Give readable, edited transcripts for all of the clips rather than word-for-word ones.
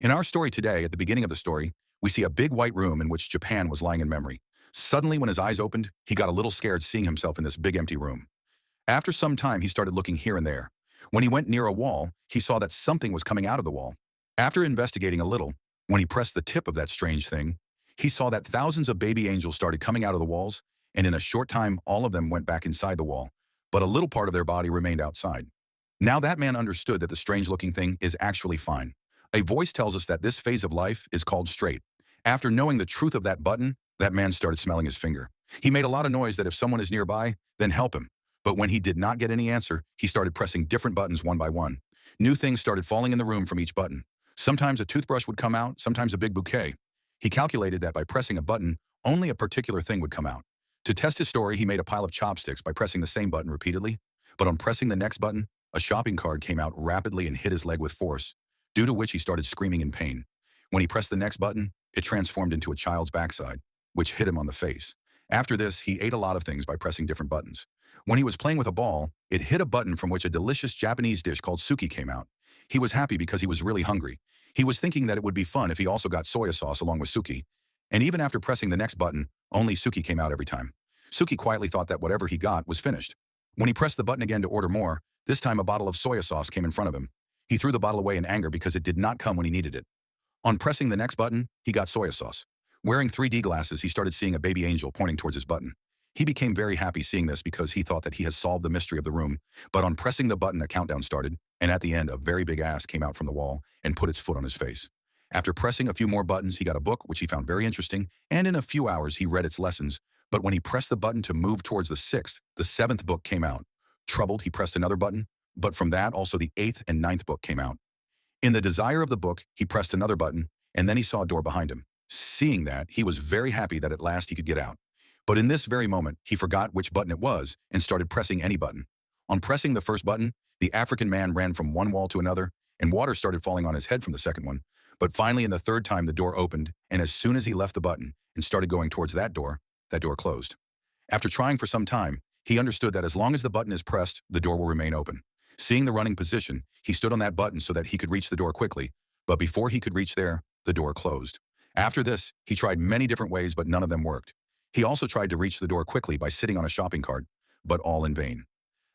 In our story today, at the beginning of the story, we see a big white room in which Japan was lying in memory. Suddenly, when his eyes opened, he got a little scared seeing himself in this big empty room. After some time, he started looking here and there. When he went near a wall, he saw that something was coming out of the wall. After investigating a little, when he pressed the tip of that strange thing, he saw that thousands of baby angels started coming out of the walls, and in a short time, all of them went back inside the wall, but a little part of their body remained outside. Now that man understood that the strange-looking thing is actually fine. A voice tells us that this phase of life is called straight. After knowing the truth of that button, that man started smelling his finger. He made a lot of noise that if someone is nearby, then help him. But when he did not get any answer, he started pressing different buttons one by one. New things started falling in the room from each button. Sometimes a toothbrush would come out, sometimes a big bouquet. He calculated that by pressing a button, only a particular thing would come out. To test his story, he made a pile of chopsticks by pressing the same button repeatedly. But on pressing the next button, a shopping cart came out rapidly and hit his leg with force, due to which he started screaming in pain. When he pressed the next button, it transformed into a child's backside, which hit him on the face. After this, he ate a lot of things by pressing different buttons. When he was playing with a ball, it hit a button from which a delicious Japanese dish called suki came out. He was happy because he was really hungry. He was thinking that it would be fun if he also got soy sauce along with suki. And even after pressing the next button, only suki came out every time. Suki quietly thought that whatever he got was finished. When he pressed the button again to order more, this time a bottle of soy sauce came in front of him. He threw the bottle away in anger because it did not come when he needed it. On pressing the next button, he got soy sauce. Wearing 3D glasses, he started seeing a baby angel pointing towards his button. He became very happy seeing this because he thought that he has solved the mystery of the room. But on pressing the button, a countdown started, and at the end, a very big ass came out from the wall and put its foot on his face. After pressing a few more buttons, he got a book, which he found very interesting, and in a few hours, he read its lessons. But when he pressed the button to move towards the seventh book came out. Troubled, he pressed another button, but from that, also the eighth and ninth book came out. In the desire of the book, he pressed another button, and then he saw a door behind him. Seeing that, he was very happy that at last he could get out. But in this very moment, he forgot which button it was and started pressing any button. On pressing the first button, the African man ran from one wall to another, and water started falling on his head from the second one. But finally, in the third time, the door opened, and as soon as he left the button and started going towards that door closed. After trying for some time, he understood that as long as the button is pressed, the door will remain open. Seeing the running position, he stood on that button so that he could reach the door quickly, but before he could reach there, the door closed. After this, he tried many different ways, but none of them worked. He also tried to reach the door quickly by sitting on a shopping cart, but all in vain.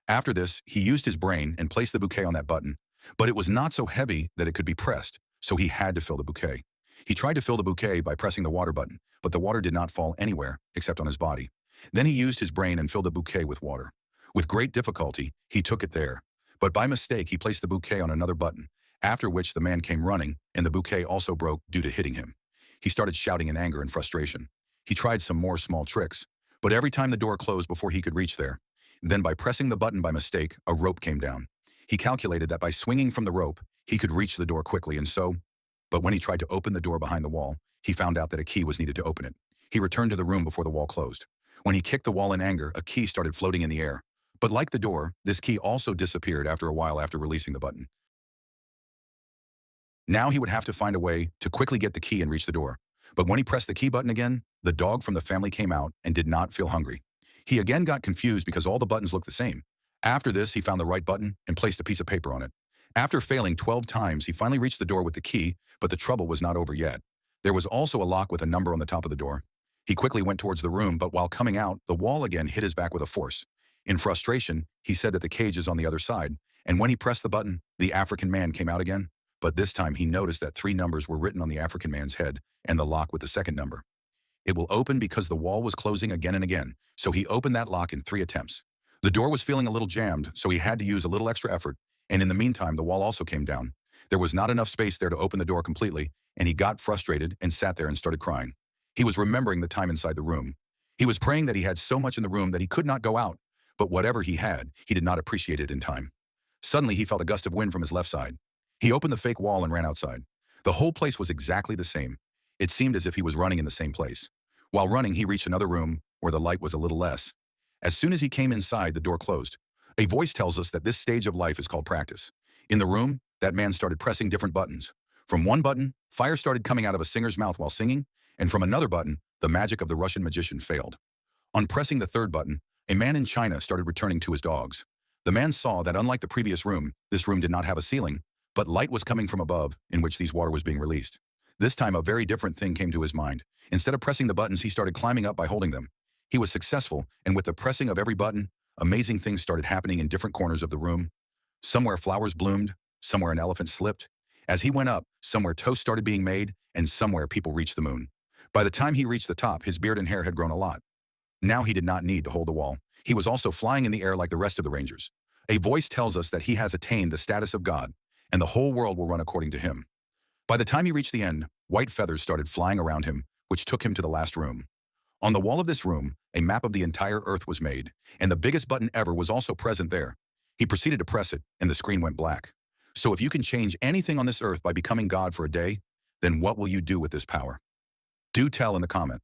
After this, he used his brain and placed the bouquet on that button, but it was not so heavy that it could be pressed, so he had to fill the bouquet. He tried to fill the bouquet by pressing the water button, but the water did not fall anywhere except on his body. Then he used his brain and filled the bouquet with water. With great difficulty, he took it there, but by mistake, he placed the bouquet on another button, after which the man came running, and the bouquet also broke due to hitting him. He started shouting in anger and frustration. He tried some more small tricks, but every time the door closed before he could reach there. Then by pressing the button by mistake, a rope came down. He calculated that by swinging from the rope, he could reach the door quickly and so, but when he tried to open the door behind the wall, he found out that a key was needed to open it. He returned to the room before the wall closed. When he kicked the wall in anger, a key started floating in the air. But like the door, this key also disappeared after a while after releasing the button. Now he would have to find a way to quickly get the key and reach the door. But when he pressed the key button again, the dog from the family came out and did not feel hungry. He again got confused because all the buttons looked the same. After this, he found the right button and placed a piece of paper on it. After failing 12 times, he finally reached the door with the key, but the trouble was not over yet. There was also a lock with a number on the top of the door. He quickly went towards the room, but while coming out, the wall again hit his back with a force. In frustration, he said that the cage is on the other side, and when he pressed the button, the African man came out again. But this time he noticed that 3 numbers were written on the African man's head and the lock with the second number. It will open because the wall was closing again and again, so he opened that lock in 3 attempts. The door was feeling a little jammed, so he had to use a little extra effort, and in the meantime, the wall also came down. There was not enough space there to open the door completely, and he got frustrated and sat there and started crying. He was remembering the time inside the room. He was praying that he had so much in the room that he could not go out, but whatever he had, he did not appreciate it in time. Suddenly, he felt a gust of wind from his left side. He opened the fake wall and ran outside. The whole place was exactly the same. It seemed as if he was running in the same place. While running, he reached another room where the light was a little less. As soon as he came inside, the door closed. A voice tells us that this stage of life is called practice. In the room, that man started pressing different buttons. From one button, fire started coming out of a singer's mouth while singing, and from another button, the magic of the Russian magician failed. On pressing the third button, a man in China started returning to his dogs. The man saw that unlike the previous room, this room did not have a ceiling, But light was coming from above, in which these water was being released. This time, a very different thing came to his mind. Instead of pressing the buttons, he started climbing up by holding them. He was successful, and with the pressing of every button, amazing things started happening in different corners of the room. Somewhere flowers bloomed, somewhere an elephant slipped. As he went up, somewhere toast started being made, and somewhere people reached the moon. By the time he reached the top, his beard and hair had grown a lot. Now he did not need to hold the wall. He was also flying in the air like the rest of the Rangers. A voice tells us that he has attained the status of God, and the whole world will run according to him. By the time he reached the end, white feathers started flying around him, which took him to the last room. On the wall of this room, a map of the entire Earth was made, and the biggest button ever was also present there. He proceeded to press it, and the screen went black. So if you can change anything on this earth by becoming God for a day, then what will you do with this power? Do tell in the comment.